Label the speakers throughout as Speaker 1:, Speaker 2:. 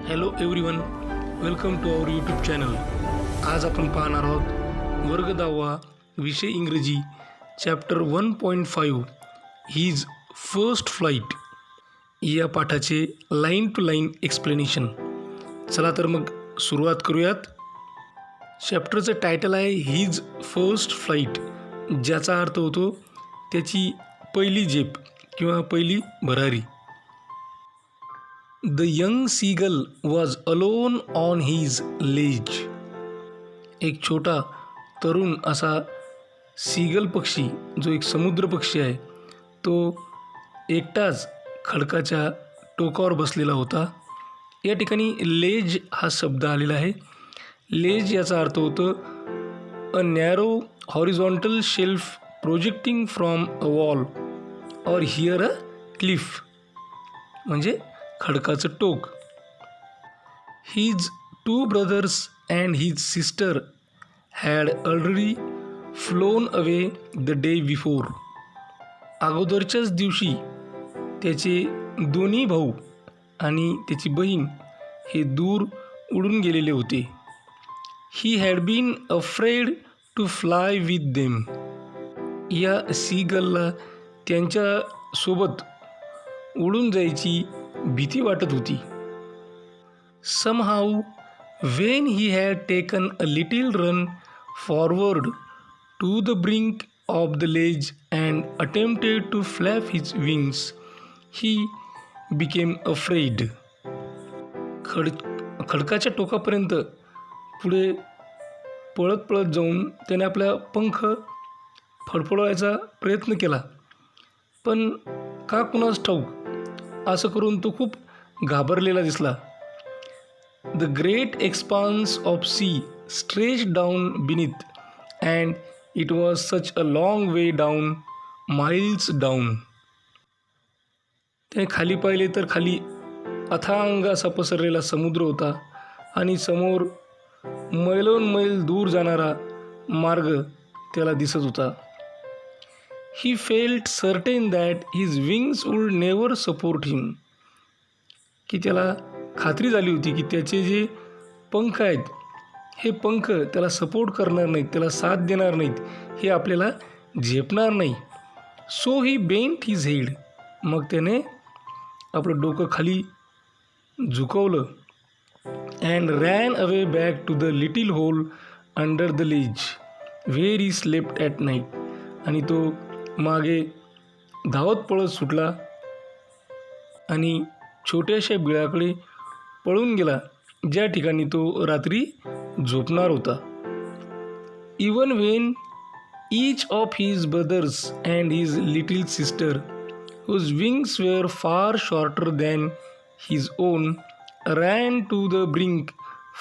Speaker 1: Hello everyone, welcome to our YouTube channel. आज आपण पाहणार आहोत वर्ग 10वा विषय इंग्रजी चॅप्टर 1.5 हीज फर्स्ट फ्लाईट या पाठाचे लाईन टू लाईन एक्सप्लेनेशन. चला तर मग सुरुवात करूयात. चॅप्टरचं टायटल आहे हीज फर्स्ट फ्लाईट, ज्याचा अर्थ होतो त्याची पहिली झेप किंवा पहिली भरारी. The young seagull was alone on his ledge. एक छोटा तरुण असा सीगल पक्षी, जो एक समुद्र पक्षी आहे, तो एकटाच खडकाच्या टोकावर बसलेला होता. या ठिकाणी लेज हा शब्द आलेला आहे. लेज याचा अर्थ होतो a narrow horizontal shelf projecting from a wall or here a cliff, म्हणजे खडकाचं टोक. His 2 brothers and his sister had already flown away the day before. अगोदरच्याच दिवशी त्याचे दोन्ही भाऊ आणि त्याची बहीण हे दूर उडून गेलेले होते. He had been afraid to fly with them. या सीगलला त्यांच्यासोबत उडून जायची भीती वाटत होती. Somehow, when he had taken a little run forward to the brink of the ledge and attempted to flap his wings, he became afraid. खडकाच्या टोकापर्यंत पुढे पळत पळत जाऊन त्याने आपला पंख फडफडवायचा प्रयत्न केला, पण का कुणास ठाऊक असं करून तो खूप घाबरलेला दिसला. The great expanse of sea stretch down beneath and it was such a long way down, miles down. त्याने खाली पाहिले तर खाली अथांग असा पसरलेला समुद्र होता आणि समोर मैलोन मैल दूर जाणारा मार्ग त्याला दिसत होता. He felt certain that his wings would never support him. की त्याला खात्री झाली होती की त्याचे जे पंख आहेत, हे पंख त्याला सपोर्ट करणार नाहीत, त्याला साथ देणार नाहीत, हे आपल्याला झेपणार नाही. So he bent his head. मग त्याने आपलं डोकं खाली झुकवलं and ran away back to the little hole under the ledge where he slept at night. आणि तो मागे धावत पळत सुटला आणि छोट्याशा बिळाकडे पळून गेला, ज्या ठिकाणी तो रात्री झोपणार होता. Even when each of his brothers and his little sister whose wings were far shorter than his own ran to the brink,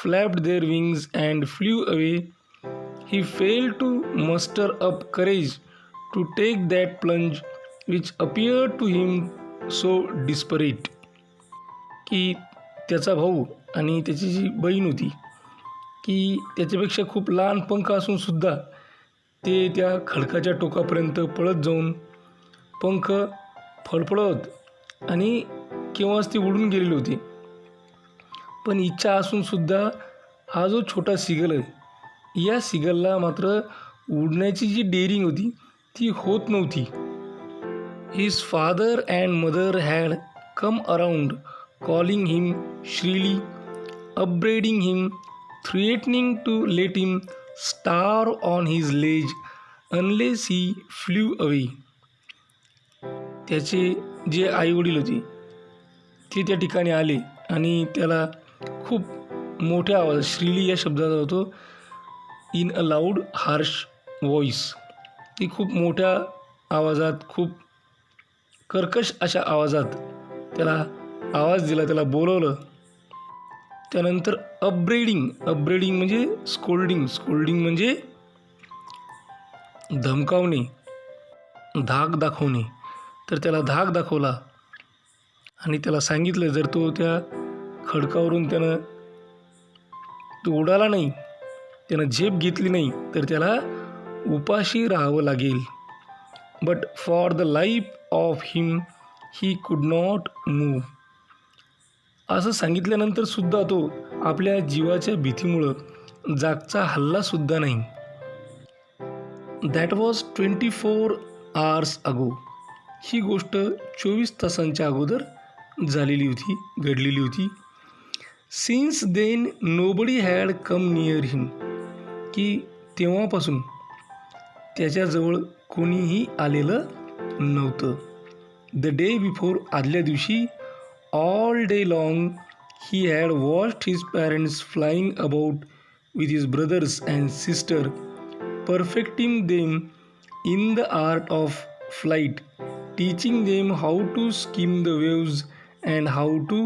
Speaker 1: flapped their wings and flew away, he failed to muster up courage to take that plunge which appeared to him so desperate. की त्याचा भाऊ आणि त्याची जी बहीण होती, की त्याच्यापेक्षा खूप लहान पंख असूनसुद्धा ते त्या खडकाच्या टोकापर्यंत पळत जाऊन पंख फडफडत आणि केव्हाच ते उडून गेलेले होते. पण इच्छा असूनसुद्धा हा जो छोटा सिगल आहे, या सिगलला मात्र उडण्याची जी डेअरिंग होती ती होत नव्हती. His father and mother had come around calling him shrilly, upbraiding him, threatening to let him starve on his ledge unless he flew away. त्याचे जे आईवडील होते ते त्या ठिकाणी आले आणि त्याला खूप मोठ्या आवाज, श्रीली या शब्दाचा होतो in a loud harsh voice, ती खूप मोठ्या आवाजात, खूप कर्कश अशा आवाजात त्याला आवाज दिला, त्याला बोलवलं. त्यानंतर अपब्रेडिंग म्हणजे स्कोल्डिंग म्हणजे धमकावणे, धाक दाखवणे. तर त्याला धाक दाखवला आणि त्याला सांगितलं जर तो त्या खडकावरून त्यानं तो उडाला नाही, त्यानं झेप घेतली नाही तर त्याला उपाशी राहावं लागेल. But for the life of him he could not move. असं सांगितल्यानंतर सुद्धा तो आपल्या जीवाच्या भीतीमुळं जागचा हल्लासुद्धा नाही. दॅट वॉज 24 hours अगो. ही गोष्ट 24 तासांच्या अगोदर झालेली होती, घडलेली होती. Since then nobody had come near him. की तेव्हापासून त्याच्याजवळ कोणीही आलेलं नव्हतं. द डे बिफोर, आदल्या दिवशी, all day long he had watched his parents flying about with his brothers and sister, perfecting them in the art of flight, teaching them how to skim the waves and how to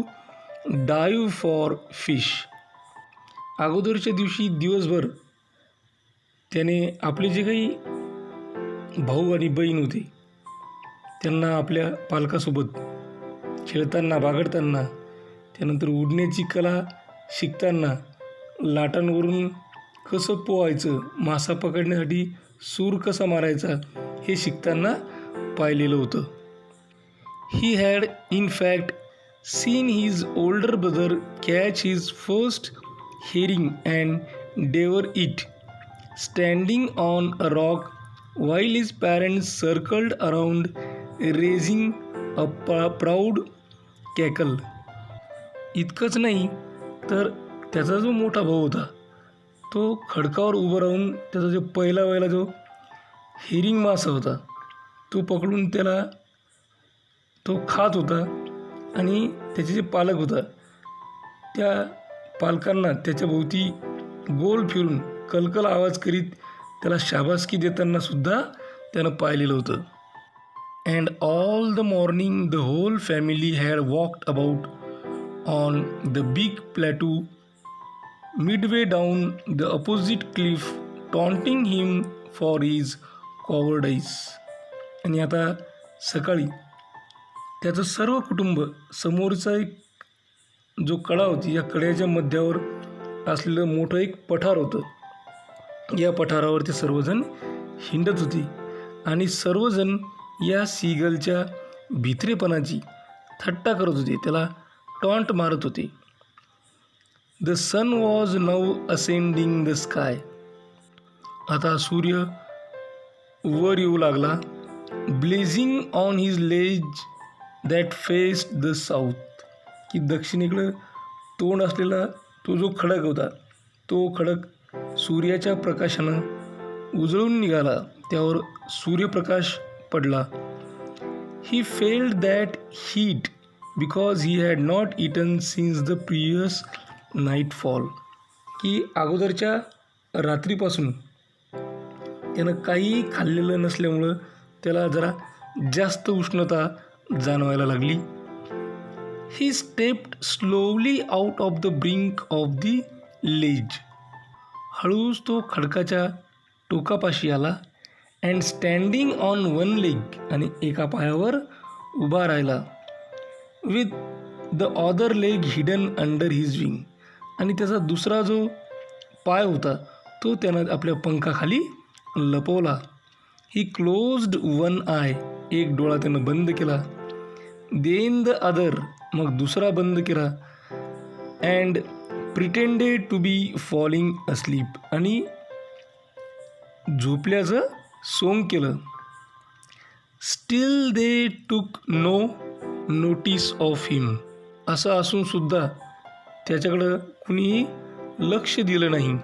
Speaker 1: dive for fish. अगोदरच्या दिवशी दिवसभर त्याने आपले जे काही भाऊ आणि बहीण होते त्यांना आपल्या पालकासोबत खेळताना, बागडताना, त्यानंतर उडण्याची कला शिकताना, लाटांवरून कसं पोहायचं, मासा पकडण्यासाठी सूर कसा मारायचा हे शिकताना पाहिलेलं होतं. He had in fact seen his older brother catch his first herring and devour it, standing on a rock while his parents circled around raising a proud cackle. इतकंच नाही तर त्याचा जो मोठा भाऊ होता तो खडकावर उभं राहून त्याचा जो पहिला जो हेरिंग मासा होता तो पकडून त्याला तो खात होता आणि त्याचे जे पालक होता त्या पालकांना त्याच्या भोवती गोल फिरून कलकल आवाज करीत त्याला शाबासकी देताना सुद्धा त्यानं पाहिलेलं होतं. And all the morning the whole family had walked about on the big plateau midway down the opposite cliff, taunting him for his cowardice. आणि आता सकाळी त्याचं सर्व कुटुंब समोरचा एक जो कडा होती या कड्याच्या मध्यावर असलेलं मोठं एक पठार होतं. या पठारावर ते सर्वजण हिंडत होती आणि सर्वजण या सीगलच्या भित्रेपणाची थट्टा करत होते, त्याला टॉन्ट मारत होते. The sun was now ascending the sky. आता सूर्य वर येऊ लागला. Blazing on his ledge that faced the south. की दक्षिणेकडं तोंड असलेला तो जो खडक होता तो खडक सूर्याच्या प्रकाशानं उजळून निघाला, त्यावर सूर्यप्रकाश पडला. He felt that heat because he had not eaten since the previous nightfall. की अगोदरच्या रात्रीपासून त्यानं काहीही खाल्लेलं नसल्यामुळं त्याला जरा जास्त उष्णता जाणवायला लागली. He stepped slowly out of the brink of the ledge. हळूच तो खडकाच्या टोकापाशी आला. And standing on one leg, आणि एका पायावर उभा राहिला. With the other leg hidden under his wing. आणि त्याचा दुसरा जो पाय होता तो त्यानं आपल्या पंखाखाली लपवला. He closed one eye. एक डोळा त्यानं बंद केला. देन द अदर, मग दुसरा बंद केला. And pretended to be falling asleep. आणि झोपल्याचं सोंग केलं. स्टील दे टूक नो नोटीस ऑफ हिम. असं असून सुद्धा त्याच्याकडं कुणीही लक्ष दिलं नाही.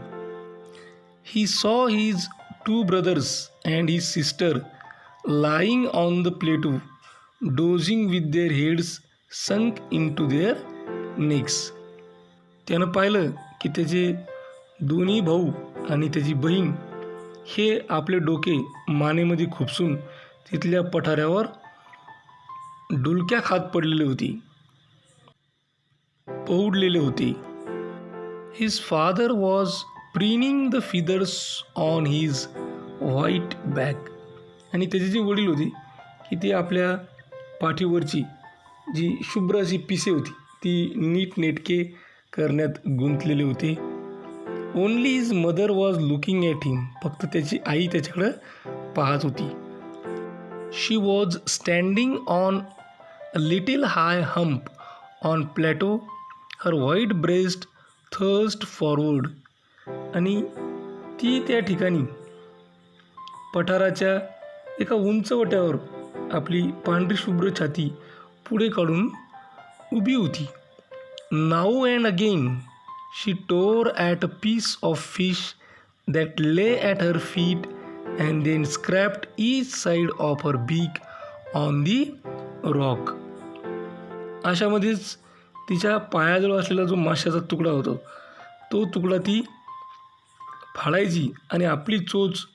Speaker 1: He saw his 2 brothers and his sister lying on the plateau dozing with their heads sunk into their necks. त्यानं पाहिलं की त्याचे दोन्ही भाऊ आणि त्याची बहीण हे आपले डोके मानेमध्ये खुपसून तिथल्या पठारावर डुलक्या खात पडलेले होते, पहुडलेले होते. His father was preening the feathers on his white back. आणि त्याचे जे वडील होते की ते आपल्या पाठीवरची जी शुभ्र अशी पिसे होती ती नीटनेटके करण्यात गुंतलेले होते. Only his mother was looking at him. फक्त त्याची आई त्याच्याकडं पाहत होती. She was standing on a little high hump on plateau her white breast thrust forward. आणि ती त्या ठिकाणी पठाराच्या एका उंचवट्यावर आपली पांढरी शुभ्र छाती पुढे काढून उभी होती. Now and again she tore at a piece of fish that lay at her feet and then scraped each side of her beak on the rock. अशामध्येच तिच्या पायाजवळ असलेला जो माशाचा तुकडा होता तो तुकडा ती फाडायची आणि आपली चोच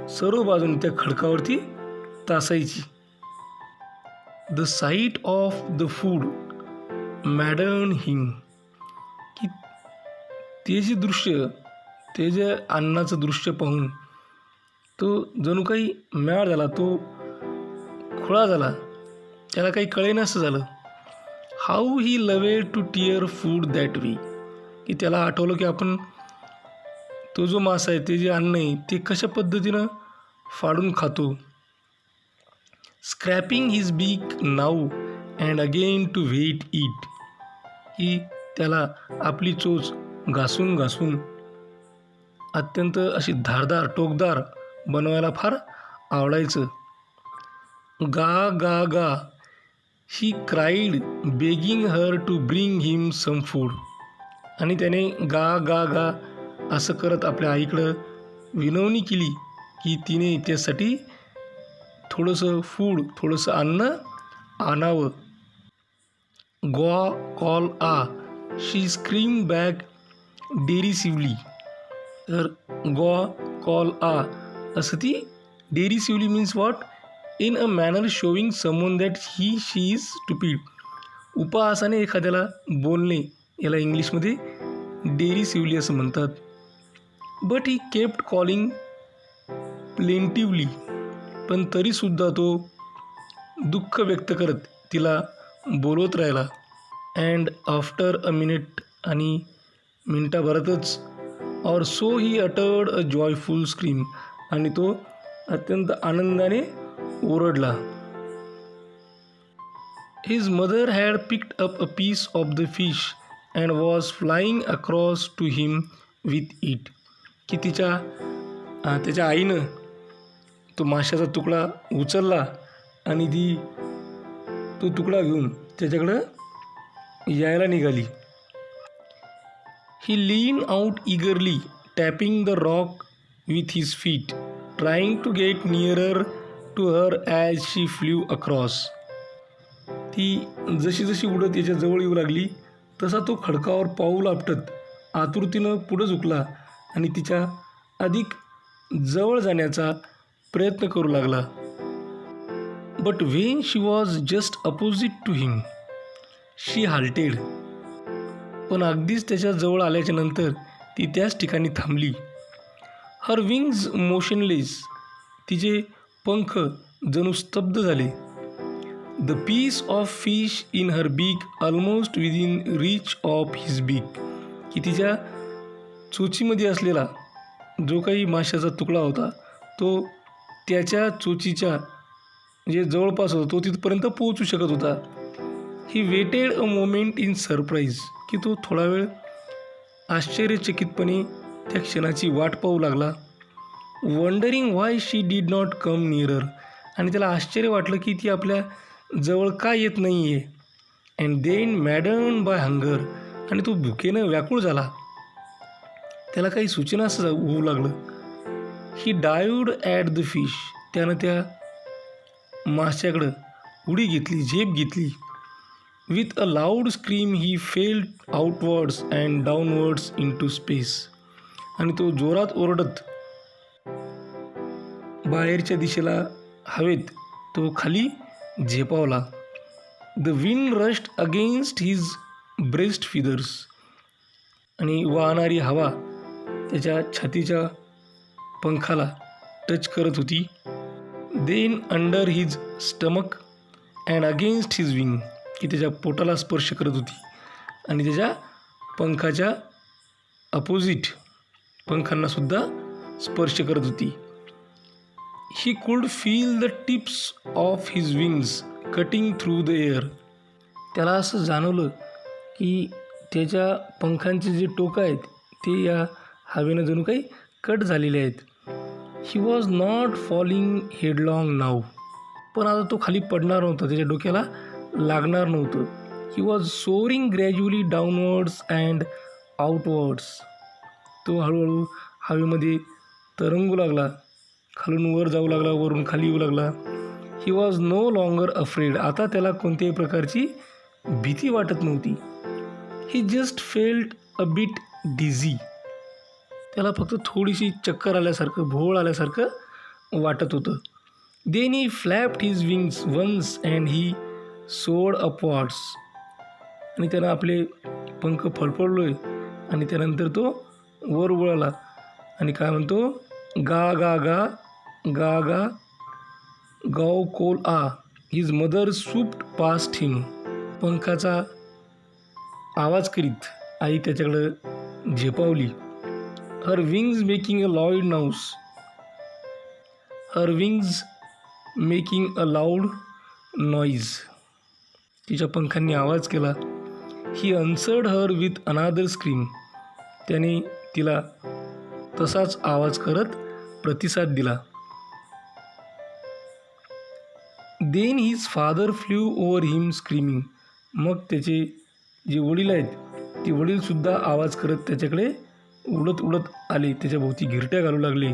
Speaker 1: सर्व बाजूने त्या खडकावरती तासायची. The sight of the food maddened him. की ते जे दृश्य, ते जे अन्नाचं दृश्य पाहून तो जणू काही मॅड झाला, तो खुळा झाला, त्याला काही कळेनासं झालं. How he loved to tear food that way. की त्याला आठवलं की आपण तो जो मासा आहे, ते जे अन्न आहे, ते कशा पद्धतीनं फाडून खातो. Scraping his beak now and again to whet it. की त्याला आपली चोच घासून घासून अत्यंत अशी धारदार टोकदार बनवायला फार आवडायचं. गा गा गा he cried begging her to bring him some food. आणि त्याने गा गा गा असं करत आपल्या आईकडं विनवणी केली की तिने त्यासाठी थोडंसं फूड, थोडंसं अन्न आणावं. ग्वा कॉल आ शी स्क्रीम बॅक डेरिसिव्हली. तर ग्वा कॉल आ असं ती derisively means what, in a manner showing someone that he she is stupid. उपहासाने एखाद्याला बोलणे याला इंग्लिशमध्ये डेरिसिव्हली असं म्हणतात. But he kept calling plaintively. पण तरीसुद्धा तो दुःख व्यक्त करत तिला बोलवत राहिला. अँड आफ्टर अ मिनिट, आणि मिनटाभरातच, or so he uttered a joyful scream. आणि तो अत्यंत आनंदाने ओरडला. His mother had picked up a piece of the fish and was flying across to him with it. की त्याच्या आईनं तो माशाचा तुकडा उचलला आणि ती तो तुकडा घेऊन त्याच्याकडं यायला निघाली. He lean out eagerly tapping the rock with his feet trying to get nearer to her as she flew across. ती जशी जशी उडत याच्या जवळ येऊ लागली तसा तो खडकावर पाऊल आपटत आतुरतेनं पुढं झुकला आणि तिच्या अधिक जवळ जाण्याचा प्रयत्न करू लागला. But when she was just opposite to him she halted. पण अगदीच त्याच्या जवळ आल्याच्या नंतर ती त्याच ठिकाणी थांबली. Her wings motionless. तिचे पंख जणू स्तब्ध झाले. The piece of fish in her beak almost within reach of his beak. की तिच्या चोचीमध्ये असलेला जो काही माशाचा तुकडा होता तो त्याच्या चोचीच्या जे जवळपास होता तो तिथपर्यंत पोहोचू शकत होता. He waited a moment in surprise. की तो थोडा वेळ आश्चर्यचकितपणे त्या क्षणाची वाट पाहू लागला. Wondering why she did not come nearer. आणि त्याला आश्चर्य वाटलं की ती आपल्या जवळ का येत नाही आहे. And then maddened by hunger. आणि तो भुकेनं व्याकुळ झाला. त्याला काही सूचना असं होऊ लागलं. He dived at the fish. त्यानं त्या माशाकडं उडी घेतली, झेप घेतली. With a loud scream he fell outwards and downwards into space. आणि तो जोरात ओरडत बाहेरच्या दिशेला हवेत तो खाली झेपावला. The wind rushed against his breast feathers. आणि वाहणारी हवा त्याच्या छातीच्या पंखाला टच करत होती. Then under his stomach and against his wing. की त्याच्या पोटाला स्पर्श करत होती आणि त्याच्या पंखाच्या अपोजिट पंखांनासुद्धा स्पर्श करत होती. He could feel the tips of his wings cutting through the air. त्याला असं जाणवलं की त्याच्या पंखांचे जे टोकं आहेत ते या हवेनं जणू काही कट झालेले आहेत. He was not falling headlong now. पण आता तो खाली पडणार नव्हता, त्याच्या डोक्याला लागणार नव्हतं. He was soaring gradually downwards and outwards. तो हळूहळू हवेमध्ये तरंगू लागला, खालून वर जाऊ लागला, वरून खाली येऊ लागला. He was no longer afraid. आता त्याला कोणत्याही प्रकारची भीती वाटत नव्हती. He just felt a bit dizzy. त्याला फक्त थोडीशी चक्कर आल्यासारखं, भोवळ आल्यासारखं वाटत होतं. Then he flapped his wings once and he soared upwards. आणि त्यानं आपले पंख फडफडलोय आणि त्यानंतर तो वर वळाला आणि काय म्हणतो, गा गा गा गा गा गाव कोल आ. His mother swooped past him. पंखाचा आवाज करीत आई त्याच्याकडं झेपावली. Her wings making a loud noise. Her wings making a loud noise. तिच्या पंखांनी आवाज केला. He answered her with another scream. त्याने तिला तसाच आवाज करत प्रतिसाद दिला. Then his father flew over him screaming. मग त्याचे जे वडील आहेत ते वडीलसुद्धा आवाज करत त्याच्याकडे उडत उडत आले, त्याच्या भोवती घिरट्या घालू लागले.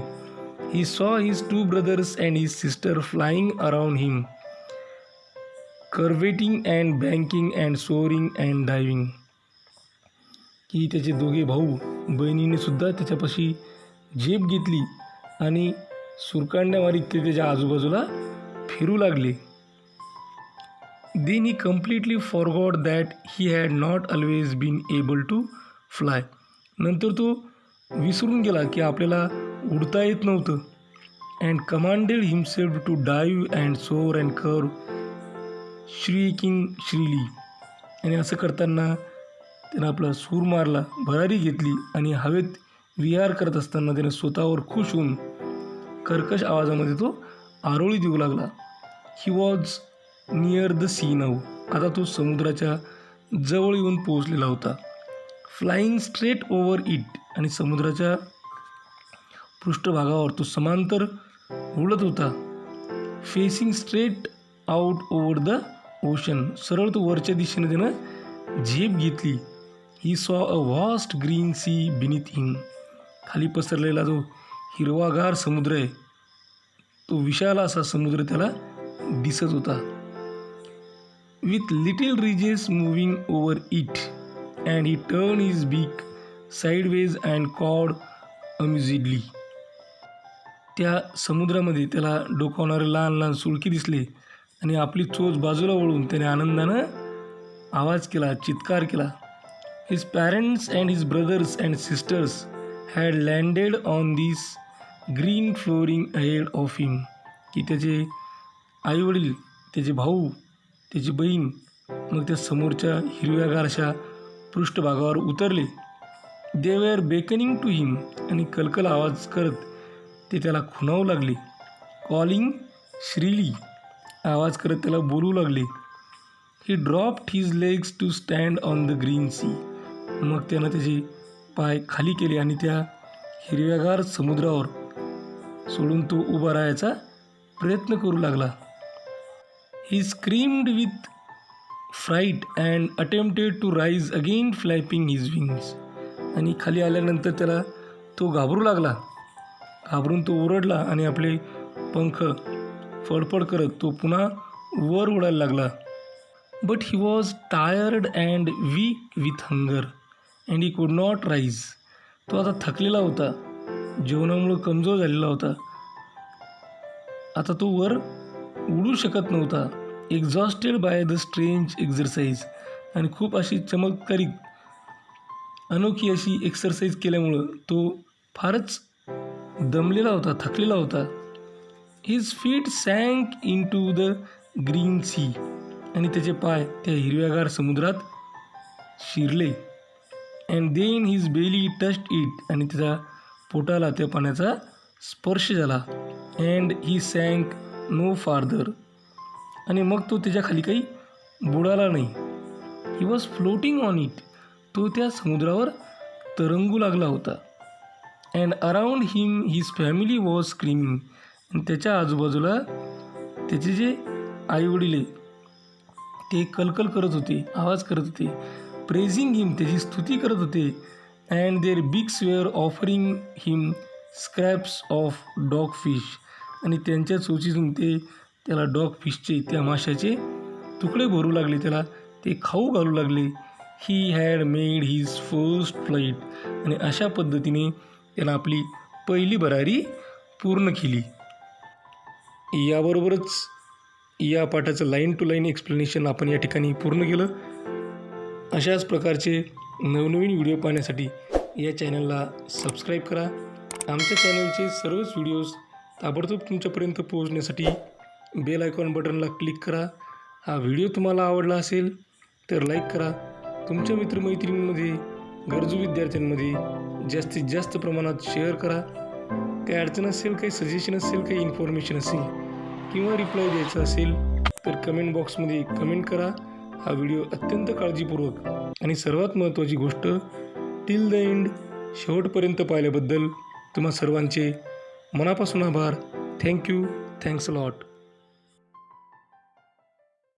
Speaker 1: He saw his 2 brothers and his sister flying around him, curveting and banking and soaring and diving. की त्याचे दोघे भाऊ बहिणीने सुद्धा त्याच्यापाशी झेप घेतली आणि सुरकांड्या मारीत ते त्याच्या आजूबाजूला फिरू लागले. Then he completely forgot that he had not always been able to fly. नंतर तो विसरून गेला की आपल्याला उडता येत नव्हतं. And commanded himself to dive and soar and curve shrieking shrilly. आणि असं करताना त्यानं आपला सूर मारला, भरारी घेतली आणि हवेत विहार करत असताना त्याने स्वतःवर खुश होऊन कर्कश आवाजामध्ये तो आरोळी देऊ लागला. He was near the sea now. आता तो समुद्राच्या जवळ येऊन पोहोचलेला होता. Flying straight over it. आणि समुद्राच्या पृष्ठभागावर तो समांतर उडत होता. Facing straight out over the ocean. सरळ तो वरच्या दिशेने त्यानं झेप घेतली. He saw a vast green sea beneath him. खाली पसरलेला जो हिरवागार समुद्र आहे, तो विशाल असा समुद्र त्याला दिसत होता. With little ridges moving over it and he turn his बीक साईडवेज अँड कॉड अम्युझिडली. त्या समुद्रामध्ये त्याला डोकावणारे लहान लहान सुळकी दिसले आणि आपली चोच बाजूला वळून त्याने आनंदानं आवाज केला, चित्कार केला. His parents and his brothers and sisters had landed on this green flooring ahead of him. की त्याचे आईवडील, त्याचे भाऊ, त्याची बहीण मग त्या समोरच्या हिरव्यागार अशा पृष्ठभागावर उतरले. They were beckoning to him. आणि कलकल आवाज करत ते त्याला खुणावू लागले. Calling shrilly. आवाज करत त्याला बोलू लागले. He dropped his legs to stand on the green sea. मग त्यानं त्याचे पाय खाली केले आणि त्या हिरव्यागार समुद्रावर सोडून तो उभा राहायचा प्रयत्न करू लागला. He screamed with fright and attempted to rise again flapping his wings. आणि खाली आल्यानंतर त्याला तो घाबरू लागला. घाबरून तो ओरडला आणि आपले पंख फडफड करत तो पुन्हा वर उडायला लागला. But he was tired and weak with hunger and he could not rise. तो आता थकलेला होता, जेवणामुळं कमजोर झालेला होता. आता तो वर उडू शकत नव्हता. Exhausted by the strange exercise. आणि खूप अशी चमत्कारिक अनोखी अशी एक्सरसाइज केल्यामुळं तो फारच दमलेला होता, थकलेला होता. His feet sank into the green sea. आणि त्याचे पाय त्या हिरव्यागार समुद्रात शिरले. And then his belly touched it. आणि त्याच्या पोटाला त्या पाण्याचा स्पर्श झाला. And he sank no farther. आणि मग तो त्याच्या खाली काही बुडाला नाही. He was floating on it. तो त्या समुद्रावर तरंगू लागला होता. And around him his family was screaming. आणि त्याच्या आजूबाजूला त्याचे जे आईवडील ते कलकल करत होते, आवाज करत होते. प्रेझिंग हिम, त्याची स्तुती करत होते. And their beaks were offering him scraps of dogfish. आणि त्यांच्या चोचीतून ते त्याला डॉग फिशचे, त्या माशाचे तुकडे भरू लागले, त्याला ते खाऊ घालू लागले. He had made his first flight. आणि अशा पद्धतीने त्यानं आपली पहिली भरारी पूर्ण केली. याबरोबरच या पाठाचं लाईन टू लाईन एक्सप्लेनेशन आपण या ठिकाणी पूर्ण केलं. अशाच प्रकारचे नवनवीन व्हिडिओ पाहण्यासाठी या चॅनलला सबस्क्राईब करा. आमच्या चॅनलचे सर्वच व्हिडिओज ताबडतोब तुमच्यापर्यंत पोहोचण्यासाठी बेल आयकॉन बटनला क्लिक करा. हा व्हिडिओ तुम्हाला आवडला असेल तर लाईक करा. तुमच्या मित्रमैत्रिणींमध्ये, गरजू विद्यार्थ्यांमध्ये जास्तीत जास्त प्रमाणात शेअर करा. काही अडचण असेल, काही सजेशन असेल, काही इन्फॉर्मेशन असेल किंवा रिप्लाय द्यायचा असेल तर कमेंट बॉक्समध्ये कमेंट करा. हा व्हिडिओ अत्यंत काळजीपूर्वक आणि सर्वात महत्त्वाची गोष्ट टिल द एंड, शेवटपर्यंत पाहिल्याबद्दल तुम्हा सर्वांचे मनापासून आभार. थँक्यू. Thanks a lot.